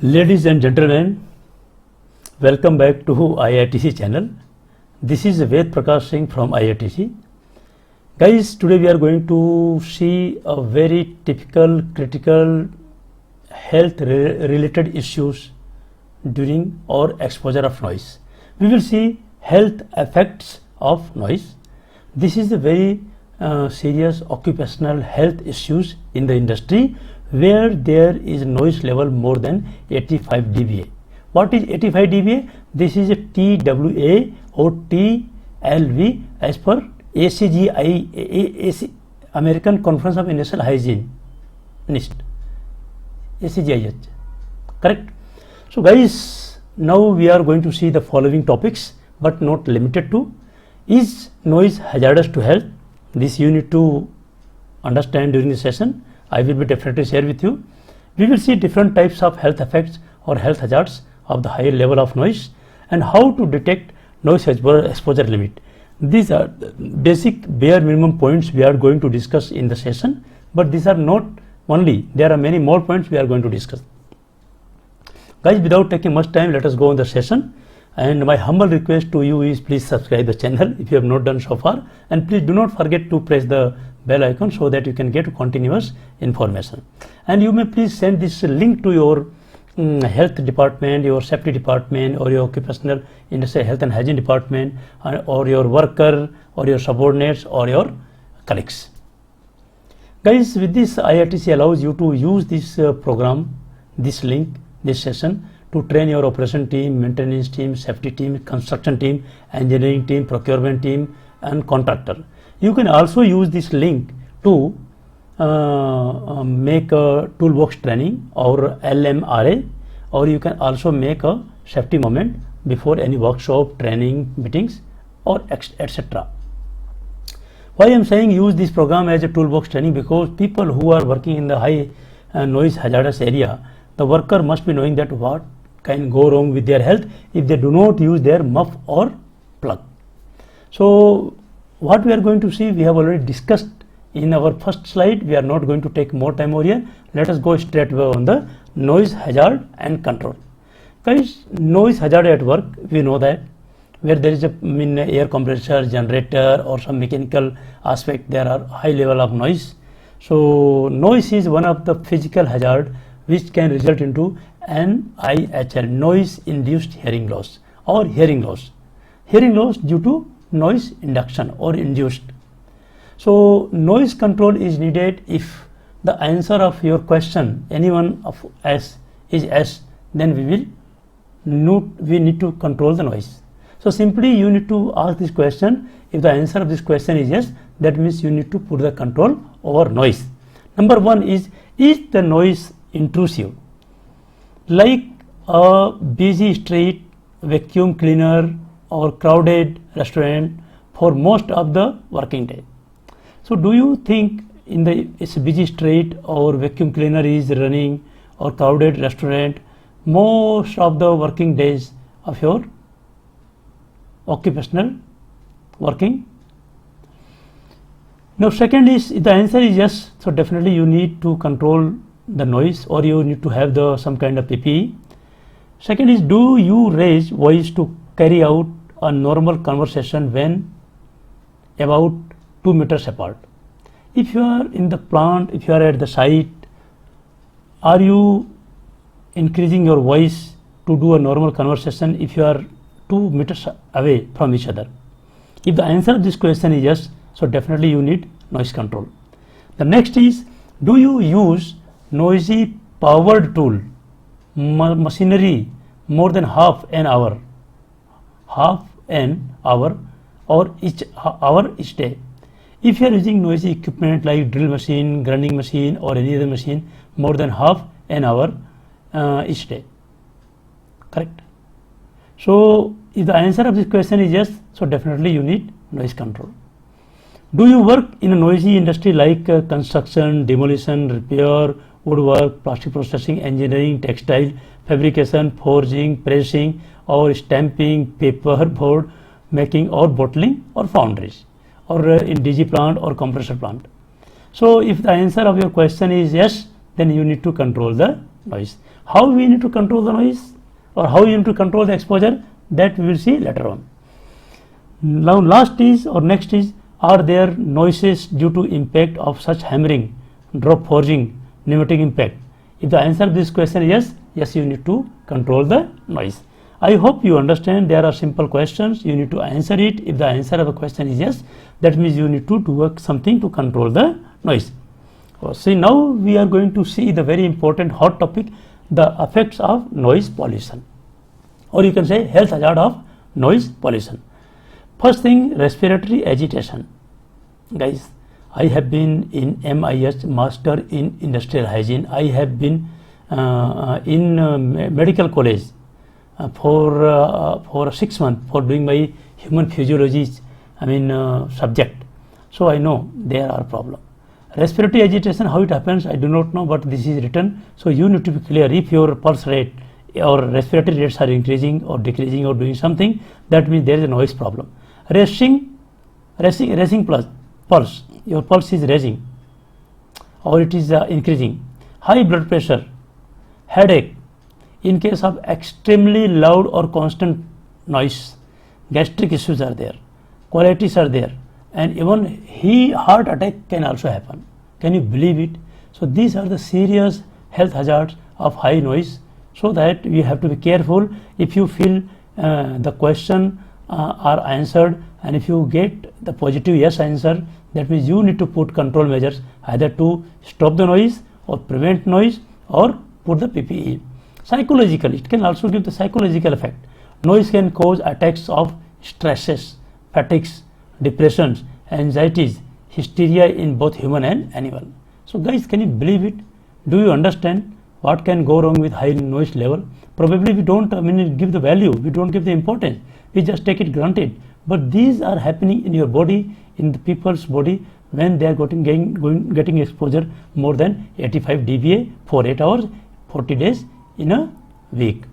Ladies and gentlemen, welcome back to IITC channel. This is Ved Prakash Singh from IITC. Guys, today we are going to see a very typical critical health related issues during or exposure of noise. We will see health effects of noise. This is a very serious occupational health issues in the industry where there is noise level more than 85 dBA. What is 85 dBA? This is a TWA or TLV as per ACGI, American Conference of Industrial Hygiene, NIST, ACGIH, correct? So guys, now we are going to see the following topics, but not limited to. Is noise hazardous to health? This you need to understand during the session. I will be definitely share with you. We will see different types of health effects or health hazards of the higher level of noise and how to detect noise exposure limit. These are basic bare minimum points we are going to discuss in the session, but these are not only, there are many more points we are going to discuss. Guys, without taking much time, let us go on the session. And my humble request to you is please subscribe the channel if you have not done so far, and please do not forget to press the bell icon so that you can get continuous information. And you may please send this link to your health department, your safety department, or your occupational industry health and hygiene department, or your worker, or your subordinates, or your colleagues. Guys, with this IITC allows you to use this program, this link, this session to train your operation team, maintenance team, safety team, construction team, engineering team, procurement team, and contractor. You can also use this link to make a toolbox training or LMRA, or you can also make a safety moment before any workshop, training, meetings, or etc. Why I am saying use this program as a toolbox training? Because people who are working in the high noise hazardous area, the worker must be knowing that what can go wrong with their health if they do not use their muff or plug. So what we are going to see, we have already discussed in our first slide. We are not going to take more time over here. Let us go straight away on the noise hazard and control. Guys, noise hazard at work, we know that where there is a air compressor, generator, or some mechanical aspect, there are high level of noise. So noise is one of the physical hazard which can result into NIHL, noise induced hearing loss, or hearing loss due to noise induction or induced. So noise control is needed if the answer of your question, any one of S is S, then we need to control the noise. So simply you need to ask this question. If the answer of this question is yes, that means you need to put the control over noise. Number one is the noise intrusive? Like a busy street, vacuum cleaner, or crowded restaurant for most of the working day. So do you think in the busy street or vacuum cleaner is running or crowded restaurant most of the working days of your occupational working? Now second is, if the answer is yes, so definitely you need to control the noise, or you need to have some kind of PPE. Second is, do you raise voice to carry out a normal conversation when about 2 meters apart? If you are in the plant, if you are at the site, are you increasing your voice to do a normal conversation if you are 2 meters away from each other? If the answer of this question is yes, so definitely you need noise control. The next is, do you use noisy powered tool, machinery more than half an hour or each day? If you are using noisy equipment like drill machine, grinding machine, or any other machine more than half an hour each day, correct? So if the answer of this question is yes, so definitely you need noise control. Do you work in a noisy industry like construction, demolition, repair, woodwork, plastic processing, engineering, textile, fabrication, forging, pressing, or stamping, paper, board making, or bottling, or foundries, or in DG plant or compressor plant? So if the answer of your question is yes, then you need to control the noise. How we need to control the noise or how you need to control the exposure, that we will see later on. Now next is, are there noises due to impact of such hammering, drop forging, pneumatic impact? If the answer to this question is yes, you need to control the noise. I hope you understand there are simple questions, you need to answer it. If the answer of the question is yes, that means you need to do something to control the noise. See, now we are going to see the very important hot topic, the effects of noise pollution, or you can say health hazard of noise pollution. First thing, respiratory agitation. Guys, I have been in MIH, Master in Industrial Hygiene. I have been in medical college for 6 months for doing my human physiology subject. So I know there are problems. Respiratory agitation, how it happens, I do not know, but this is written. So you need to be clear. If your pulse rate or respiratory rates are increasing or decreasing or doing something, that means there is a noise problem. Racing pulse, your pulse is raising or it is increasing. High blood pressure, headache, in case of extremely loud or constant noise, gastric issues are there, colitis are there, and even heart attack can also happen. Can you believe it? So these are the serious health hazards of high noise, so that we have to be careful. If you feel the question are answered and if you get the positive yes answer, that means you need to put control measures either to stop the noise or prevent noise or put the PPE. Psychological, it can also give the psychological effect. Noise can cause attacks of stresses, fatigues, depressions, anxieties, hysteria in both human and animal. So guys, can you believe it? Do you understand what can go wrong with high noise level? Probably we don't give the value, we don't give the importance, we just take it granted. But these are happening in your body, in the people's body, when they are getting exposure more than 85 dBA for 8 hours, 40 days in a week.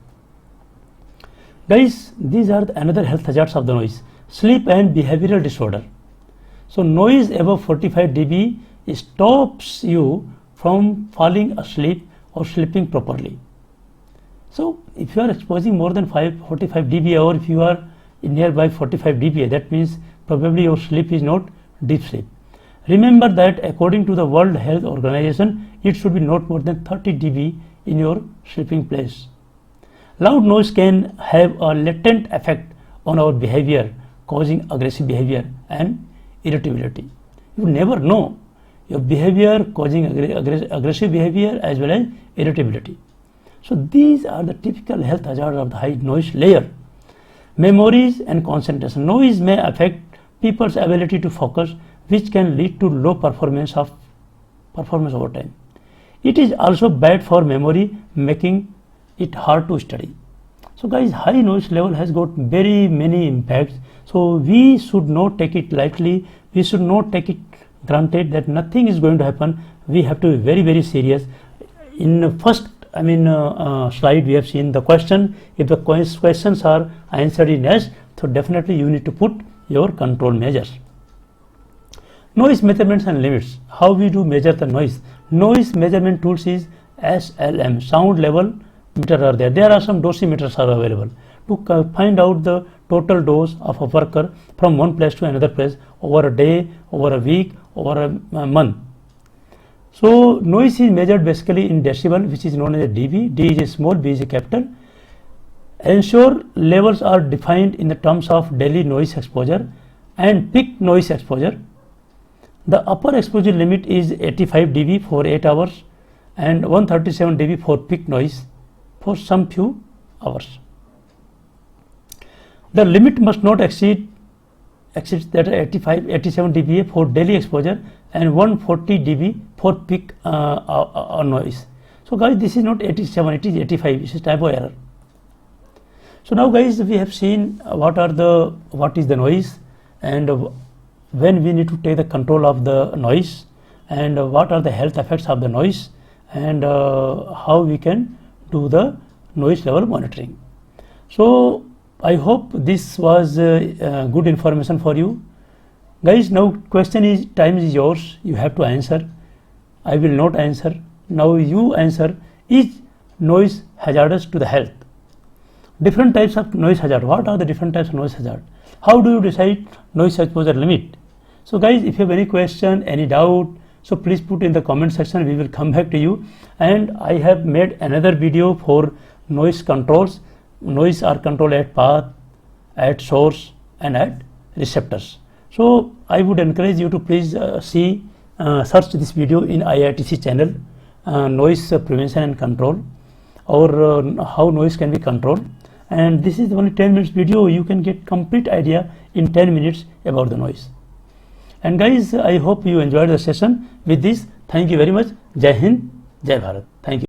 Guys, these are another health hazards of the noise. Sleep and behavioral disorder. So noise above 45 dB stops you from falling asleep or sleeping properly. So if you are exposing more than 45 dBA or if you are nearby 45 dBA, that means probably your sleep is not deep sleep. Remember that according to the World Health Organization, it should be not more than 30 dB in your sleeping place. Loud noise can have a latent effect on our behavior, causing aggressive behavior and irritability. You never know your behavior causing aggressive behavior as well as irritability. So these are the typical health hazards of the high noise layer. Memories and concentration. Noise may affect people's ability to focus, which can lead to low performance over time. It is also bad for memory, making it hard to study. So guys, high noise level has got very many impacts. So we should not take it lightly. We should not take it granted that nothing is going to happen. We have to be very, very serious. In the first slide we have seen the question. If the questions are answered in yes, so definitely you need to put your control measures. Noise measurements and limits. How we do measure the noise? Noise measurement tools is SLM, sound level meter are there. There are some dosimeters are available to find out the total dose of a worker from one place to another place over a day, over a week, over a month. So noise is measured basically in decibel, which is known as a dB. D is a small, B is a capital. Ensure levels are defined in the terms of daily noise exposure and peak noise exposure. The upper exposure limit is 85 dB for 8 hours and 137 dB for peak noise for some few hours. The limit must not exceed that 87 dBA for daily exposure and 140 dB for peak noise. So guys, this is not 87, it is 85. This is typo error. So now guys, we have seen what is the noise and when we need to take the control of the noise and what are the health effects of the noise and how we can do the noise level monitoring. So I hope this was good information for you. Guys, now question is, time is yours. You have to answer. I will not answer. Now you answer. Is noise hazardous to the health? Different types of noise hazard. What are the different types of noise hazard? How do you decide noise exposure limit? So guys, if you have any question, any doubt, so please put in the comment section. We will come back to you. And I have made another video for noise controls. Noise are controlled at path, at source, and at receptors. So I would encourage you to please search this video in IITC channel, noise prevention and control, or how noise can be controlled. And this is only 10 minutes video. You can get complete idea in 10 minutes about the noise. And guys, I hope you enjoyed the session. With this, thank you very much. Jai Hind, Jai Bharat. Thank you.